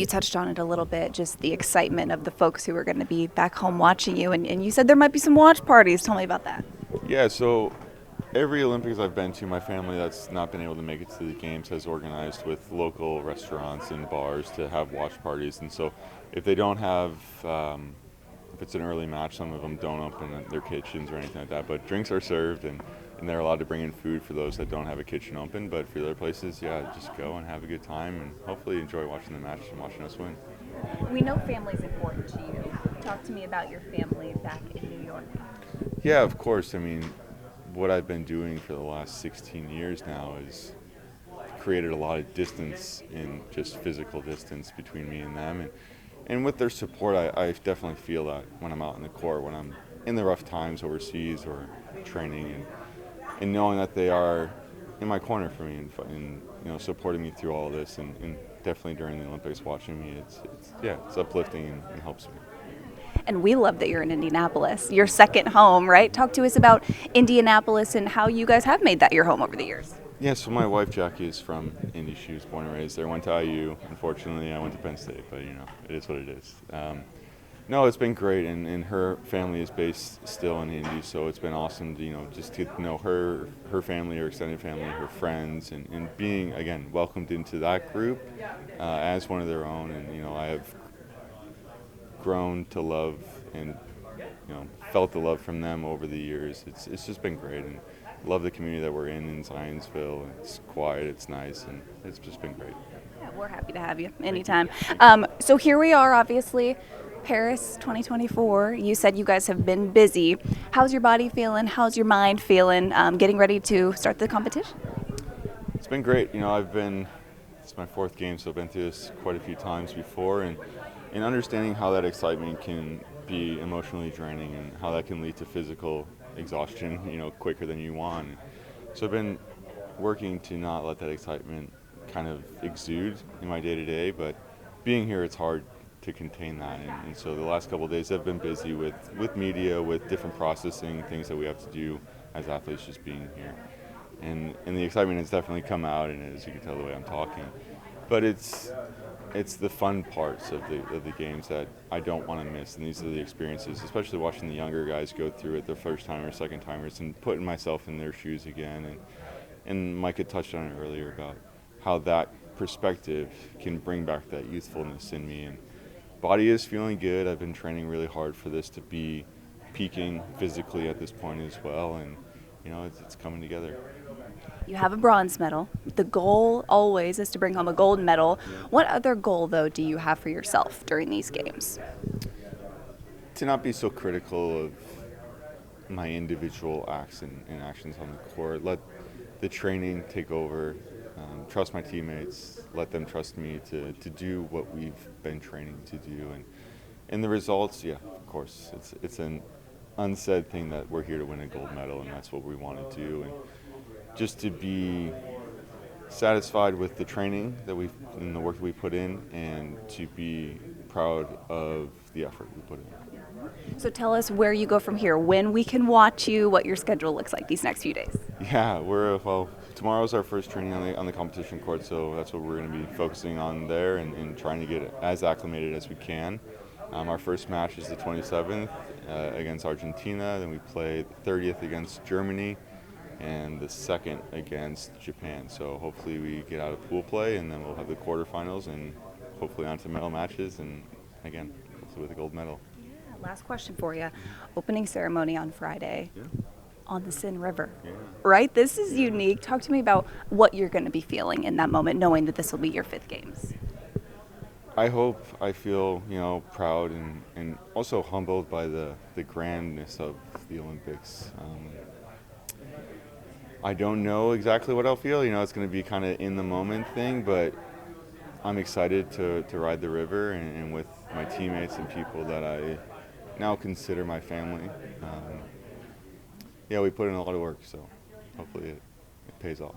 You touched on it a little bit, just the excitement of the folks who are going to be back home watching you. And you said there might be some watch parties. Tell me about that. Yeah, so every Olympics I've been to, my family that's not been able to make it to the games has organized with local restaurants and bars to have watch parties. And so if they don't have, if it's an early match, some of them don't open their kitchens or anything like that. But drinks are served, and they're allowed to bring in food for those that don't have a kitchen open. But for the other places, yeah, just go and have a good time and hopefully enjoy watching the match and watching us win. We know family's important to you. Talk to me about your family back in New York. Yeah, of course. I mean, what I've been doing for the last 16 years now is created a lot of distance in just physical distance between me and them. And with their support, I definitely feel that when I'm out in the court, when I'm in the rough times overseas or training, and knowing that they are in my corner for me and supporting me through all of this and definitely during the Olympics watching me, it's uplifting and helps me. And we love that you're in Indianapolis, your second home, right? Talk to us about Indianapolis and how you guys have made that your home over the years. Yeah, so my wife Jackie is from Indy. She was born and raised there. Went to IU. Unfortunately, I went to Penn State, but it is what it is. No, it's been great, and her family is based still in Indy, so it's been awesome to just to know her family, her extended family, her friends, and being again welcomed into that group as one of their own. And I have grown to love and felt the love from them over the years. It's just been great, and love the community that we're in Zionsville. It's quiet, it's nice, and it's just been great. Yeah, we're happy to have you anytime. So here we are, obviously, Paris 2024. You said you guys have been busy. How's your body feeling? How's your mind feeling? Getting ready to start the competition? It's been great. It's my fourth game, so I've been through this quite a few times before, and understanding how that excitement can be emotionally draining and how that can lead to physical exhaustion, quicker than you want. So I've been working to not let that excitement kind of exude in my day-to-day, but being here, it's hard to contain that. And so the last couple of days I've been busy with media, with different processing, things that we have to do as athletes just being here. And the excitement has definitely come out, and as you can tell the way I'm talking. But it's the fun parts of the games that I don't want to miss, and these are the experiences, especially watching the younger guys go through it, their first timers, second timers, and putting myself in their shoes again. And Mike had touched on it earlier about how that perspective can bring back that youthfulness in me. And body is feeling good. I've been training really hard for this to be peaking physically at this point as well, and it's coming together. You have a bronze medal. The goal always is to bring home a gold medal. What other goal, though, do you have for yourself during these games? To not be so critical of my individual acts and actions on the court. Let the training take over. Trust my teammates. Let them trust me to do what we've been training to do. And the results, yeah, of course. It's an unsaid thing that we're here to win a gold medal, and that's what we want to do. And just to be satisfied with the training and the work that we put in, and to be proud of the effort we put in. So tell us where you go from here, when we can watch you, what your schedule looks like these next few days. Yeah, tomorrow's our first training on the competition court, so that's what we're going to be focusing on there and trying to get as acclimated as we can. Our first match is the 27th against Argentina, then we play the 30th against Germany, and the second against Japan. So hopefully we get out of pool play, and then we'll have the quarterfinals, and hopefully on to medal matches, and again, hopefully with a gold medal. Yeah, last question for you. Opening ceremony on Friday. Yeah. On the Sin River, Yeah. right? This is unique. Talk to me about what you're going to be feeling in that moment, knowing that this will be your fifth games. I feel, proud and also humbled by the grandness of the Olympics. I don't know exactly what I'll feel. It's going to be kind of in the moment thing, but I'm excited to ride the river and with my teammates and people that I now consider my family. We put in a lot of work, so hopefully it pays off.